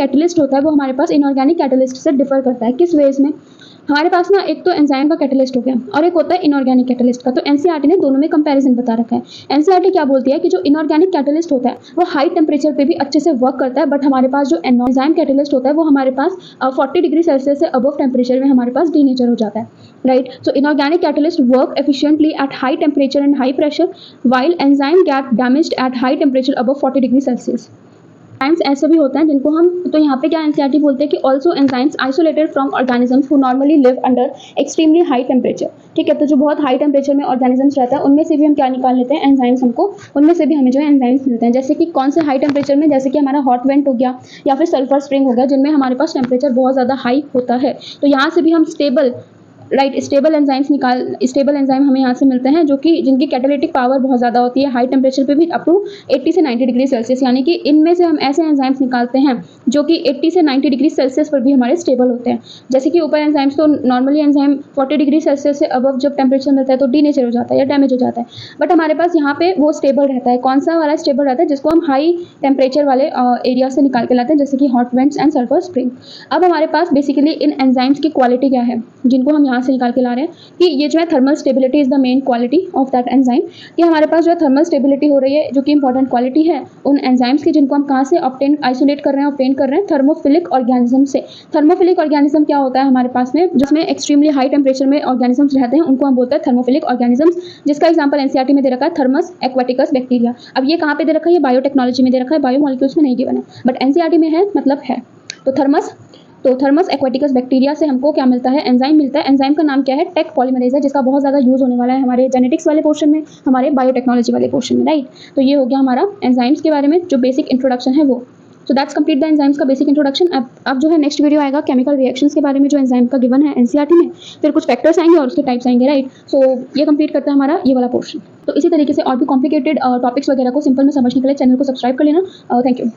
Catalyst होता है वो हमारे पास इनऑर्गेनिक कैटलिस्ट से डिफर करता है। किस वेज में? हमारे पास ना एक तो एंजाइम का कैटलिस्ट हो गया और एक होता है इनऑर्गेनिक कैटलिस्ट का। तो एनसीईआरटी ने दोनों में कंपैरिजन बता रखा है। एनसीईआरटी क्या बोलती है कि जो इनऑर्गेनिक कैटलिस्ट होता है वो हाई टेम्परेचर पे भी अच्छे से वर्क करता है, बट हमारे पास जो एंजाइम कैटलिस्ट होता है वो हमारे पास 40 डिग्री सेल्सियस से अबव टेम्परेचर में हमारे पास डीनेचर हो जाता है, right. So inorganic catalyst work efficiently at high temperature and high pressure, while enzyme get damaged at high temperature above 40 degree Celsius. Enzymes ऐसे भी होते हैं जिनको हम, तो यहाँ पे क्या एनसीईआरटी बोलते हैं कि also enzymes isolated from organisms who normally live under extremely high temperature. ठीक है, तो जो बहुत हाई टेम्परेचर में ऑर्गेनिजम्स रहता है उनमें से भी हम क्या निकाल लेते हैं, एंजाइम्स। हमको उनमें से भी हमें जो है एंजाइम्स मिलते हैं। जैसे कि कौन से हाई टेम्परेचर में, जैसे कि हमारा हॉट वेंट हो गया या फिर सल्फर स्प्रिंग हो गया, जिनमें हमारे पास टेम्परेचर बहुत ज़्यादा हाई होता है। तो यहाँ से भी हम स्टेबल स्टेबल एंजाइम हमें यहाँ से मिलते हैं जो कि जिनकी कैटालिटिक पावर बहुत ज़्यादा होती है हाई टेम्परेचर पे भी, अप टू 80 से 90 डिग्री सेल्सियस। यानी कि इनमें से हम ऐसे एंजाइम्स निकालते हैं जो कि 80 से 90 डिग्री सेल्सियस पर भी हमारे स्टेबल होते हैं। जैसे कि ऊपर एंजाइम्स, तो नॉर्मली एंजाइम 40 डिग्री सेल्सियस से अबव जब टेम्परेचर मिलता है तो डीनेचर हो जाता है या डैमेज हो जाता है, बट हमारे पास यहाँ पे वो स्टेबल रहता है। कौन सा वाला स्टेबल रहता है? जिसको हम हाई टेम्परेचर वाले एरिया से निकाल के लाते हैं, जैसे कि hot vents and sulphur spring. अब हमारे पास बेसिकली इन एंजाइम्स की क्वालिटी क्या है जिनको हम यहाँ से निकाल के ला रहे हैं कि ये जो है thermal stability is the main quality of that enzyme. कि हमारे पास जो है थर्मल स्टेबिलिटी हो रही है जो कि इंपॉर्टेंट क्वालिटी है उन एंजाइम्स की, जिनको हम कहाँ से आइसोलेट कर रहे हैं, ऑब्टेन कर रहे हैं थर्मोफिलिक ऑर्गेनिज्म से। थर्मोफिलिक ऑर्गेनिज्म क्या होता है हमारे पास में, जिसमें एक्सट्रीमली हाई टेम्परेचर में ऑर्गेनिजम्स रहते हैं, उनको हम बोलते हैं थर्मोफिलिक ऑर्गेनिजम्स, जिसका एग्जाम्पल एनसीईआरटी में दे रखा है थर्मस एक्वाटिकस बैक्टीरिया। अब ये कहाँ पे दे रखा है? ये बायोटेक्नोलॉजी में दे रखा है, बायोमोलिक्यूल्स में नहीं गिवन है, बट एनसीईआरटी में है, मतलब है। तो थर्मस एक्वाटिकस बैक्टीरिया से हमको क्या मिलता है? एंजाइम मिलता है। एंजाइम का नाम क्या है? टेक पॉलीमरेज है, जिसका बहुत ज़्यादा यूज होने वाला है हमारे जेनेटिक्स वाले पोर्शन में, हमारे बायोटेक्नोलॉजी वाले पोर्शन में, राइट। तो ये हो गया हमारा एंजाइम्स के बारे में जो बेसिक इंट्रोडक्शन है वो। So that's complete the enzymes का बेसिक इंट्रोडक्शन। अब जो है नेक्स्ट वीडियो आएगा केमिकल रिएक्शंस के बारे में जो एंजाइम का गिवन है एनसीईआरटी में, फिर कुछ फैक्टर्स आएंगे और उसके टाइप्स आएंगे, राइट। सो ये कंप्लीट करता है हमारा ये वाला पोर्शन। तो इसी तरीके से और भी कॉम्प्लिकेटेड टॉपिक्स वगैरह को सिंपल में समझने के लिए चैनल को सब्सक्राइब कर लेना। Thank you.